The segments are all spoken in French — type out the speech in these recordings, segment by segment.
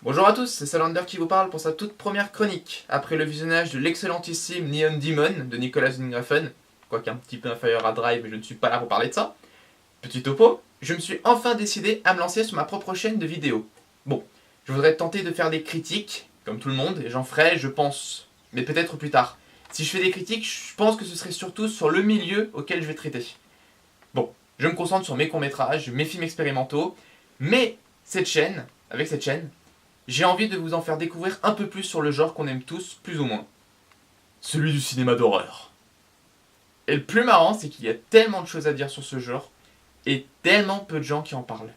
Bonjour à tous, c'est Salander qui vous parle pour sa toute première chronique. Après le visionnage de l'excellentissime Neon Demon de Nicolas Winding Refn, quoique un petit peu inférieur à Drive, mais je ne suis pas là pour parler de ça. Petit topo, je me suis enfin décidé à me lancer sur ma propre chaîne de vidéos. Bon, je voudrais tenter de faire des critiques, comme tout le monde, et j'en ferai, je pense, mais peut-être plus tard. Si je fais des critiques, je pense que ce serait surtout sur le milieu auquel je vais traiter. Bon, je me concentre sur mes courts-métrages, mes films expérimentaux, mais avec cette chaîne, j'ai envie de vous en faire découvrir un peu plus sur le genre qu'on aime tous, plus ou moins. Celui du cinéma d'horreur. Et le plus marrant, c'est qu'il y a tellement de choses à dire sur ce genre, et tellement peu de gens qui en parlent.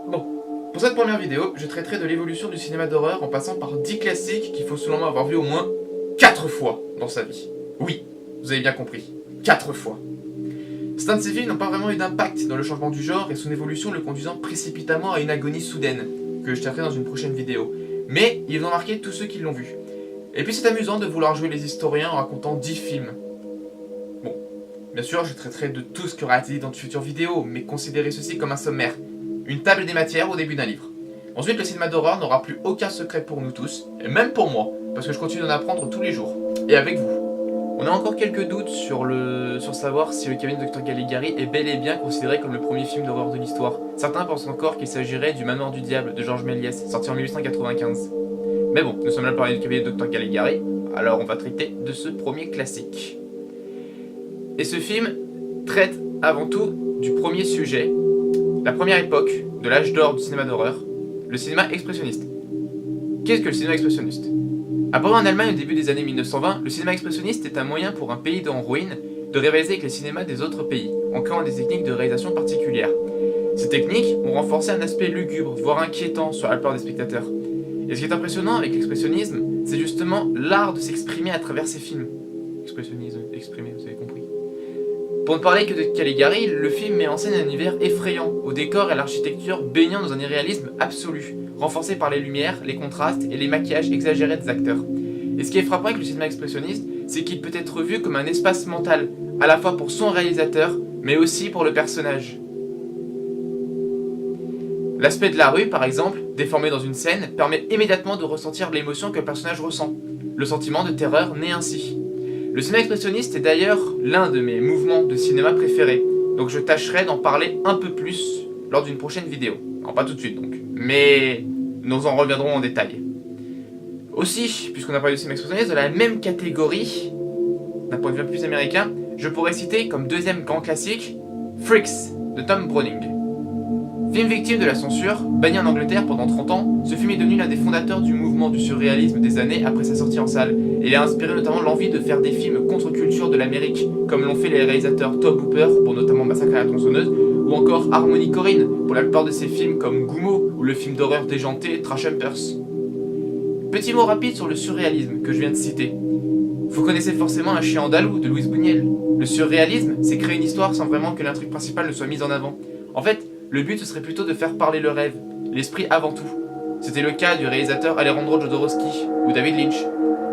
Bon, pour cette première vidéo, je traiterai de l'évolution du cinéma d'horreur en passant par 10 classiques qu'il faut selon moi avoir vu au moins 4 fois dans sa vie. Oui, vous avez bien compris, 4 fois. Certains de ces films n'ont pas vraiment eu d'impact dans le changement du genre et son évolution le conduisant précipitamment à une agonie soudaine, que je traiterai dans une prochaine vidéo. Mais ils ont marqué tous ceux qui l'ont vu. Et puis c'est amusant de vouloir jouer les historiens en racontant 10 films. Bon, bien sûr je traiterai de tout ce qui aura été dit dans de futures vidéos, mais considérez ceci comme un sommaire. Une table des matières au début d'un livre. Ensuite le cinéma d'horreur n'aura plus aucun secret pour nous tous, et même pour moi, parce que je continue d'en apprendre tous les jours. Et avec vous. On a encore quelques doutes sur savoir si le cabinet de Dr Caligari est bel et bien considéré comme le premier film d'horreur de l'histoire. Certains pensent encore qu'il s'agirait du Manoir du Diable de Georges Méliès, sorti en 1895. Mais bon, nous sommes là pour parler du cabinet de Dr Caligari, alors on va traiter de ce premier classique. Et ce film traite avant tout du premier sujet, la première époque de l'âge d'or du cinéma d'horreur, le cinéma expressionniste. Qu'est-ce que le cinéma expressionniste ? Apparu en Allemagne au début des années 1920, le cinéma expressionniste est un moyen pour un pays en ruine de rivaliser avec les cinémas des autres pays, en créant des techniques de réalisation particulières. Ces techniques ont renforcé un aspect lugubre, voire inquiétant sur la part des spectateurs. Et ce qui est impressionnant avec l'expressionnisme, c'est justement l'art de s'exprimer à travers ces films. Expressionnisme, exprimer, vous avez compris. Pour ne parler que de Caligari, le film met en scène un univers effrayant, au décor et à l'architecture baignant dans un irréalisme absolu, renforcé par les lumières, les contrastes et les maquillages exagérés des acteurs. Et ce qui est frappant avec le cinéma expressionniste, c'est qu'il peut être vu comme un espace mental, à la fois pour son réalisateur, mais aussi pour le personnage. L'aspect de la rue, par exemple, déformé dans une scène, permet immédiatement de ressentir l'émotion que le personnage ressent. Le sentiment de terreur naît ainsi. Le cinéma expressionniste est d'ailleurs l'un de mes mouvements de cinéma préférés, donc je tâcherai d'en parler un peu plus lors d'une prochaine vidéo. Non, pas tout de suite donc, mais nous en reviendrons en détail. Aussi, puisqu'on a parlé de cinéma expressionniste, de la même catégorie, d'un point de vue un peu plus américain, je pourrais citer comme deuxième grand classique, Freaks, de Tom Browning. Film victime de la censure, banni en Angleterre pendant 30 ans, ce film est devenu l'un des fondateurs du mouvement du surréalisme des années après sa sortie en salle, et il a inspiré notamment l'envie de faire des films contre-culture de l'Amérique, comme l'ont fait les réalisateurs Tobe Hooper pour notamment Massacre à la tronçonneuse, ou encore Harmony Korine pour la plupart de ses films comme Gummo ou le film d'horreur déjanté Trashumpers. Petit mot rapide sur le surréalisme que je viens de citer. Vous connaissez forcément Un chien andalou de Louis Buñuel. Le surréalisme, c'est créer une histoire sans vraiment que l'intrigue principale ne soit mise en avant. En fait, le but ce serait plutôt de faire parler le rêve, l'esprit avant tout. C'était le cas du réalisateur Alejandro Jodorowsky ou David Lynch.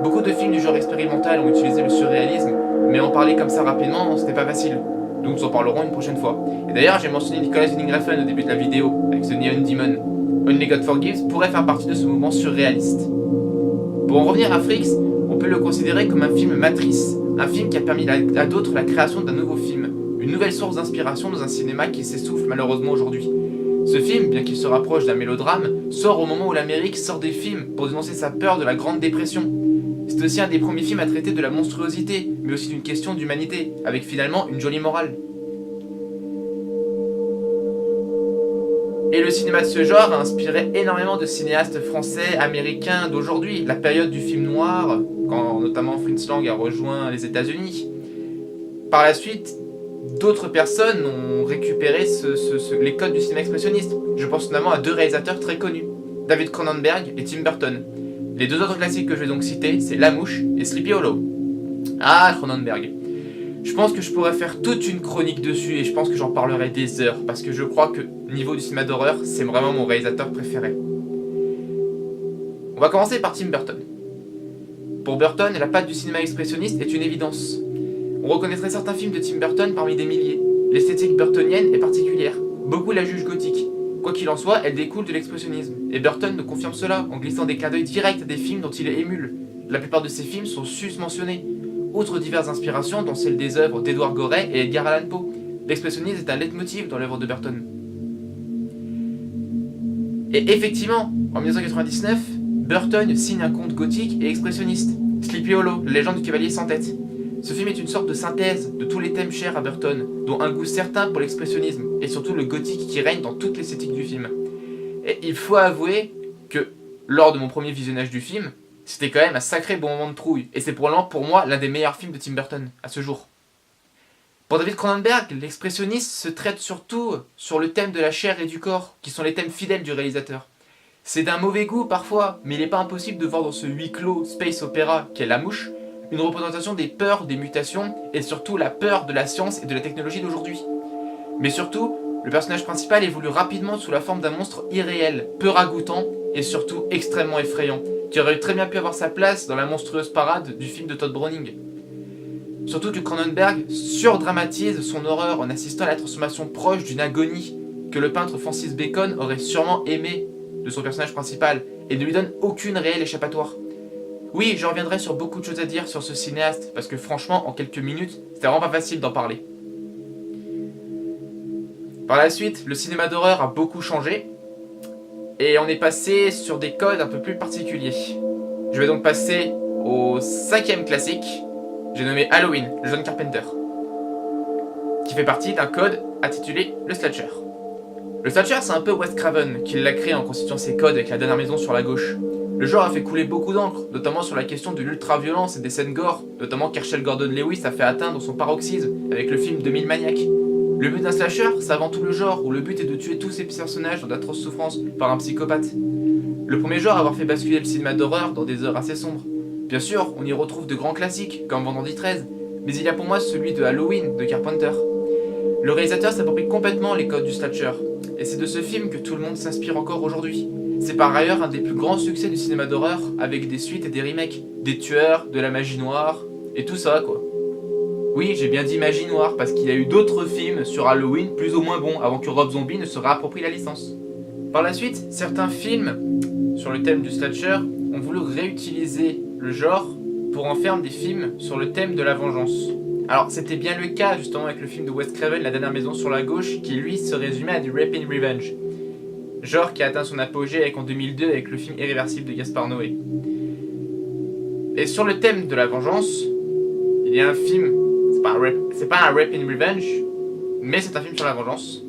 Beaucoup de films du genre expérimental ont utilisé le surréalisme, mais en parler comme ça rapidement, ce n'est pas facile. Donc nous en parlerons une prochaine fois. Et d'ailleurs, j'ai mentionné Nicolas Winding Refn au début de la vidéo, avec The Neon Demon. Only God Forgives pourrait faire partie de ce mouvement surréaliste. Pour en revenir à Freaks, on peut le considérer comme un film matrice, un film qui a permis à d'autres la création d'un nouveau film, une nouvelle source d'inspiration dans un cinéma qui s'essouffle malheureusement aujourd'hui. Ce film, bien qu'il se rapproche d'un mélodrame, sort au moment où l'Amérique sort des films pour dénoncer sa peur de la Grande Dépression. C'est aussi un des premiers films à traiter de la monstruosité, mais aussi d'une question d'humanité, avec finalement une jolie morale. Et le cinéma de ce genre a inspiré énormément de cinéastes français, américains d'aujourd'hui, la période du film noir, quand notamment Fritz Lang a rejoint les États-Unis. Par la suite, d'autres personnes ont récupéré les codes du cinéma expressionniste. Je pense notamment à deux réalisateurs très connus, David Cronenberg et Tim Burton. Les deux autres classiques que je vais donc citer, c'est La Mouche et Sleepy Hollow. Ah, Cronenberg. Je pense que je pourrais faire toute une chronique dessus et je pense que j'en parlerai des heures, parce que je crois que, niveau du cinéma d'horreur, c'est vraiment mon réalisateur préféré. On va commencer par Tim Burton. Pour Burton, la patte du cinéma expressionniste est une évidence. On reconnaîtrait certains films de Tim Burton parmi des milliers. L'esthétique burtonienne est particulière. Beaucoup la jugent gothique. Quoi qu'il en soit, elle découle de l'expressionnisme. Et Burton nous confirme cela en glissant des clins d'œil directs à des films dont il est émule. La plupart de ces films sont sus-mentionnés. Outre diverses inspirations, dont celles des œuvres d'Edward Gorey et Edgar Allan Poe, l'expressionnisme est un leitmotiv dans l'œuvre de Burton. Et effectivement, en 1999, Burton signe un conte gothique et expressionniste, Sleepy Hollow, la légende du cavalier sans tête. Ce film est une sorte de synthèse de tous les thèmes chers à Burton, dont un goût certain pour l'expressionnisme, et surtout le gothique qui règne dans toute l'esthétique du film. Et il faut avouer que, lors de mon premier visionnage du film, c'était quand même un sacré bon moment de trouille, et c'est probablement pour moi l'un des meilleurs films de Tim Burton, à ce jour. Pour David Cronenberg, l'expressionnisme se traite surtout sur le thème de la chair et du corps, qui sont les thèmes fidèles du réalisateur. C'est d'un mauvais goût parfois, mais il n'est pas impossible de voir dans ce huis clos space opéra qu'est La Mouche, une représentation des peurs des mutations, et surtout la peur de la science et de la technologie d'aujourd'hui. Mais surtout, le personnage principal évolue rapidement sous la forme d'un monstre irréel, peu ragoûtant, et surtout extrêmement effrayant, qui aurait très bien pu avoir sa place dans la monstrueuse parade du film de Todd Browning. Surtout que Cronenberg surdramatise son horreur en assistant à la transformation proche d'une agonie que le peintre Francis Bacon aurait sûrement aimé de son personnage principal, et ne lui donne aucune réelle échappatoire. Oui, je reviendrai sur beaucoup de choses à dire sur ce cinéaste, parce que franchement, en quelques minutes, c'était vraiment pas facile d'en parler. Par la suite, le cinéma d'horreur a beaucoup changé, et on est passé sur des codes un peu plus particuliers. Je vais donc passer au 5e classique, j'ai nommé Halloween, de John Carpenter, qui fait partie d'un code intitulé le slasher. Le slasher, c'est un peu Wes Craven qui l'a créé en constituant ses codes avec La Dernière Maison sur la gauche. Le genre a fait couler beaucoup d'encre, notamment sur la question de l'ultra-violence et des scènes gore, notamment qu'Herschel Gordon Lewis a fait atteindre son paroxysme avec le film 2000 Maniac. Le but d'un slasher, c'est avant tout le genre, où le but est de tuer tous ces personnages dans d'atroces souffrances par un psychopathe. Le premier genre à avoir fait basculer le cinéma d'horreur dans des heures assez sombres. Bien sûr, on y retrouve de grands classiques, comme Vendredi 13, mais il y a pour moi celui de Halloween, de Carpenter. Le réalisateur s'approprie complètement les codes du slasher, et c'est de ce film que tout le monde s'inspire encore aujourd'hui. C'est par ailleurs un des plus grands succès du cinéma d'horreur, avec des suites et des remakes, des tueurs, de la magie noire, et tout ça quoi. Oui, j'ai bien dit magie noire, parce qu'il y a eu d'autres films sur Halloween plus ou moins bons, avant que Rob Zombie ne se réapproprie la licence. Par la suite, certains films sur le thème du slasher ont voulu réutiliser le genre pour en faire des films sur le thème de la vengeance. Alors c'était bien le cas justement avec le film de Wes Craven, La Dernière Maison sur la gauche, qui lui se résumait à du rape and revenge. Genre qui a atteint son apogée en 2002 avec le film Irréversible de Gaspar Noé. Et sur le thème de la vengeance, il y a un film, c'est pas un rape and revenge, mais c'est un film sur la vengeance.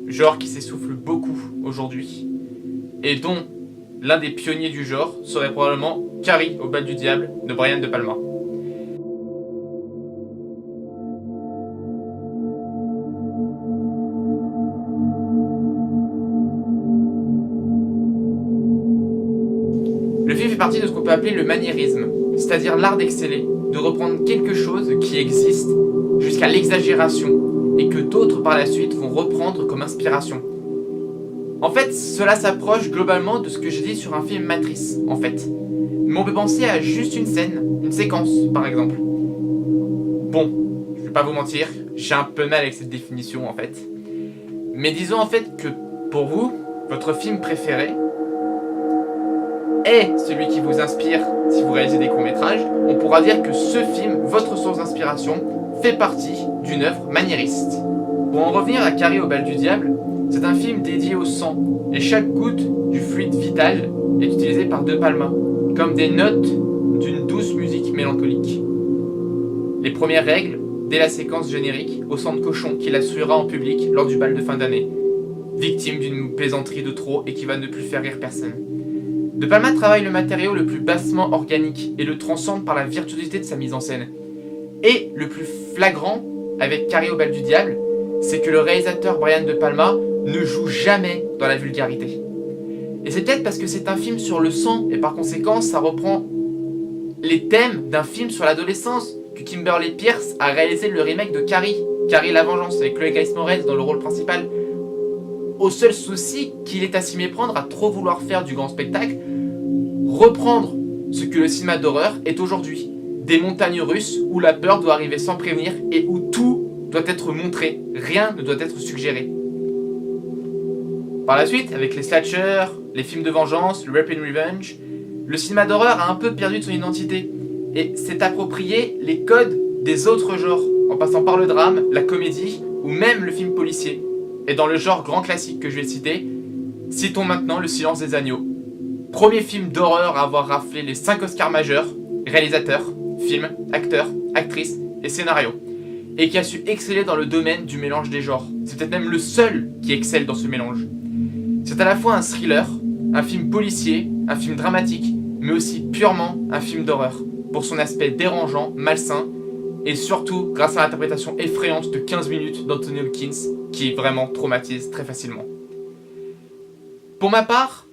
Genre qui s'essouffle beaucoup aujourd'hui, et dont l'un des pionniers du genre serait probablement Carrie au bal du diable de Brian De Palma. Le film fait partie de ce qu'on peut appeler le maniérisme, c'est-à-dire l'art d'exceller, de reprendre quelque chose qui existe jusqu'à l'exagération, et que d'autres par la suite vont reprendre comme inspiration. En fait, cela s'approche globalement de ce que j'ai dit sur un film Matrice, en fait. Mais on peut penser à juste une scène, une séquence, par exemple. Bon, je vais pas vous mentir, j'ai un peu mal avec cette définition, en fait. Mais disons en fait que, pour vous, votre film préféré est celui qui vous inspire si vous réalisez des courts-métrages. On pourra dire que ce film, votre source d'inspiration, fait partie d'une œuvre maniériste. Pour en revenir à Carrie au bal du diable, c'est un film dédié au sang, et chaque goutte du fluide vital est utilisée par De Palma, comme des notes d'une douce musique mélancolique. Les premières règles, dès la séquence générique, au sang de cochon qu'il assurera en public lors du bal de fin d'année, victime d'une plaisanterie de trop et qui va ne plus faire rire personne. De Palma travaille le matériau le plus bassement organique et le transcende par la virtuosité de sa mise en scène. Et le plus flagrant, avec Carrie au bal du diable, c'est que le réalisateur Brian De Palma ne joue jamais dans la vulgarité. Et c'est peut-être parce que c'est un film sur le sang, et par conséquent, ça reprend les thèmes d'un film sur l'adolescence, que Kimberly Pierce a réalisé le remake de Carrie, Carrie la Vengeance, avec Chloé Grace Moretz dans le rôle principal. Au seul souci qu'il est à s'y méprendre, à trop vouloir faire du grand spectacle, reprendre ce que le cinéma d'horreur est aujourd'hui. Des montagnes russes où la peur doit arriver sans prévenir et où tout doit être montré, rien ne doit être suggéré. Par la suite, avec les slashers, les films de vengeance, le rape and revenge, le cinéma d'horreur a un peu perdu de son identité et s'est approprié les codes des autres genres, en passant par le drame, la comédie ou même le film policier. Et dans le genre grand classique que je vais citer, citons maintenant Le Silence des Agneaux. Premier film d'horreur à avoir raflé les 5 Oscars majeurs, réalisateur, film, acteur, actrice et scénario, et qui a su exceller dans le domaine du mélange des genres. C'est peut-être même le seul qui excelle dans ce mélange. C'est à la fois un thriller, un film policier, un film dramatique, mais aussi purement un film d'horreur, pour son aspect dérangeant, malsain, et surtout grâce à l'interprétation effrayante de 15 minutes d'Anthony Hopkins, qui vraiment traumatise très facilement. Pour ma part,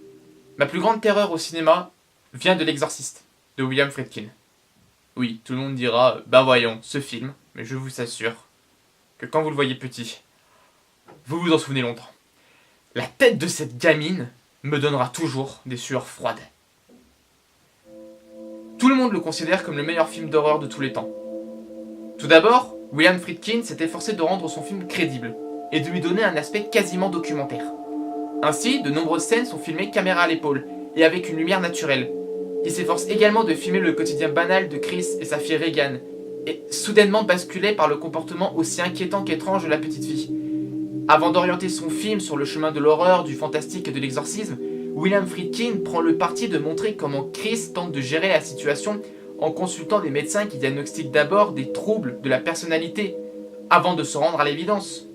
ma plus grande terreur au cinéma vient de L'Exorciste, de William Friedkin. Oui, tout le monde dira, ben voyons, ce film, mais je vous assure que quand vous le voyez petit, vous vous en souvenez longtemps. La tête de cette gamine me donnera toujours des sueurs froides. Tout le monde le considère comme le meilleur film d'horreur de tous les temps. Tout d'abord, William Friedkin s'est efforcé de rendre son film crédible et de lui donner un aspect quasiment documentaire. Ainsi, de nombreuses scènes sont filmées caméra à l'épaule et avec une lumière naturelle. Il s'efforce également de filmer le quotidien banal de Chris et sa fille Regan, et soudainement basculé par le comportement aussi inquiétant qu'étrange de la petite fille. Avant d'orienter son film sur le chemin de l'horreur, du fantastique et de l'exorcisme, William Friedkin prend le parti de montrer comment Chris tente de gérer la situation en consultant des médecins qui diagnostiquent d'abord des troubles de la personnalité, avant de se rendre à l'évidence.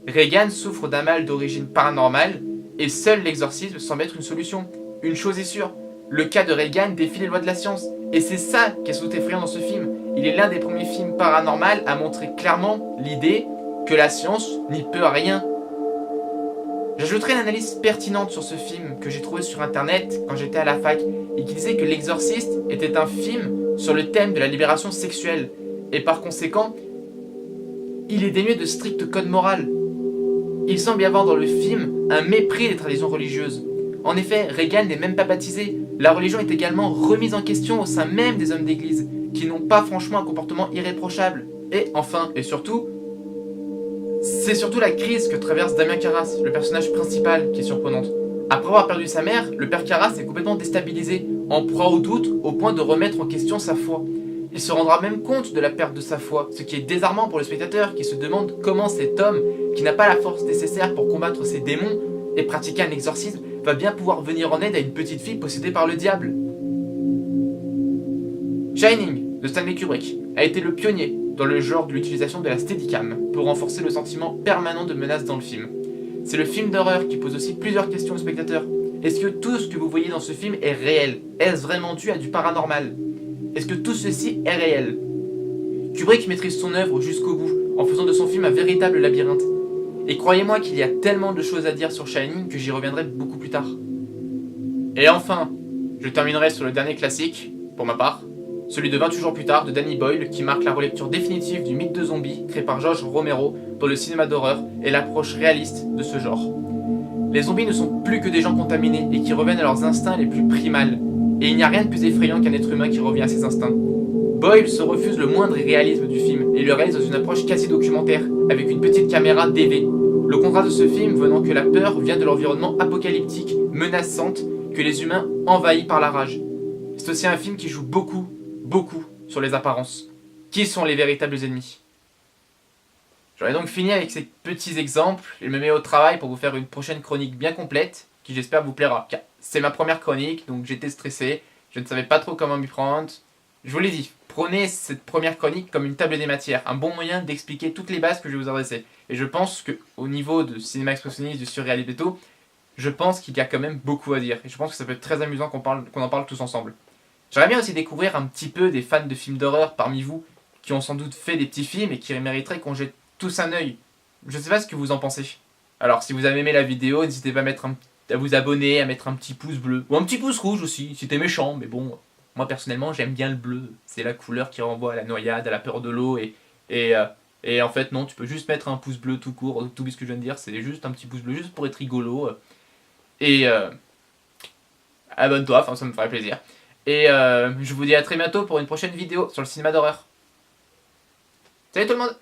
Regan souffre d'un mal d'origine paranormale, et seul l'exorcisme semble être une solution. Une chose est sûre, le cas de Regan défie les lois de la science, et c'est ça qui est surtout effrayant dans ce film. Il est l'un des premiers films paranormaux à montrer clairement l'idée que la science n'y peut rien. J'ajouterai une analyse pertinente sur ce film que j'ai trouvé sur internet quand j'étais à la fac et qui disait que L'Exorciste était un film sur le thème de la libération sexuelle et par conséquent, il est dénué de strict code moral. Il semble y avoir dans le film un mépris des traditions religieuses. En effet, Regan n'est même pas baptisé. La religion est également remise en question au sein même des hommes d'église qui n'ont pas franchement un comportement irréprochable. Et enfin, et surtout, c'est surtout la crise que traverse Damien Carras, le personnage principal, qui est surprenante. Après avoir perdu sa mère, le père Carras est complètement déstabilisé, en proie au doute, au point de remettre en question sa foi. Il se rendra même compte de la perte de sa foi, ce qui est désarmant pour le spectateur qui se demande comment cet homme, qui n'a pas la force nécessaire pour combattre ses démons et pratiquer un exorcisme, va bien pouvoir venir en aide à une petite fille possédée par le diable. Shining, de Stanley Kubrick, a été le pionnier dans le genre de l'utilisation de la Steadicam pour renforcer le sentiment permanent de menace dans le film. C'est le film d'horreur qui pose aussi plusieurs questions au spectateur. Est-ce que tout ce que vous voyez dans ce film est réel? Est-ce vraiment dû à du paranormal? Est-ce que tout ceci est réel? Kubrick maîtrise son œuvre jusqu'au bout, en faisant de son film un véritable labyrinthe. Et croyez-moi qu'il y a tellement de choses à dire sur Shining que j'y reviendrai beaucoup plus tard. Et enfin, je terminerai sur le dernier classique, pour ma part, celui de 28 jours plus tard de Danny Boyle, qui marque la relecture définitive du mythe de zombie créé par George Romero dans le cinéma d'horreur et l'approche réaliste de ce genre. Les zombies ne sont plus que des gens contaminés et qui reviennent à leurs instincts les plus primals, et il n'y a rien de plus effrayant qu'un être humain qui revient à ses instincts. Boyle se refuse le moindre réalisme du film et le réalise dans une approche quasi documentaire, avec une petite caméra DV. Le contraste de ce film venant que la peur vient de l'environnement apocalyptique, menaçante, que les humains envahis par la rage. C'est aussi un film qui joue beaucoup sur les apparences. Qui sont les véritables ennemis? J'aurais donc fini avec ces petits exemples et me mets au travail pour vous faire une prochaine chronique bien complète, qui j'espère vous plaira. Car c'est ma première chronique, donc j'étais stressé, je ne savais pas trop comment m'y prendre. Je vous l'ai dit, prenez cette première chronique comme une table des matières, un bon moyen d'expliquer toutes les bases que je vais vous adresser. Et je pense qu'au niveau de cinéma expressionniste, du surréalisme et tout, je pense qu'il y a quand même beaucoup à dire. Et je pense que ça peut être très amusant qu'on en parle tous ensemble. J'aimerais bien aussi découvrir un petit peu des fans de films d'horreur parmi vous, qui ont sans doute fait des petits films et qui mériteraient qu'on jette tous un œil. Je ne sais pas ce que vous en pensez. Alors si vous avez aimé la vidéo, n'hésitez pas à vous abonner, à mettre un petit pouce bleu, ou un petit pouce rouge aussi, si t'es méchant, mais bon, moi personnellement j'aime bien le bleu, c'est la couleur qui renvoie à la noyade, à la peur de l'eau, et en fait non, tu peux juste mettre un pouce bleu tout court, tout ce que je viens de dire, c'est juste un petit pouce bleu, juste pour être rigolo, et abonne-toi, enfin ça me ferait plaisir. Et je vous dis à très bientôt pour une prochaine vidéo sur le cinéma d'horreur. Salut tout le monde!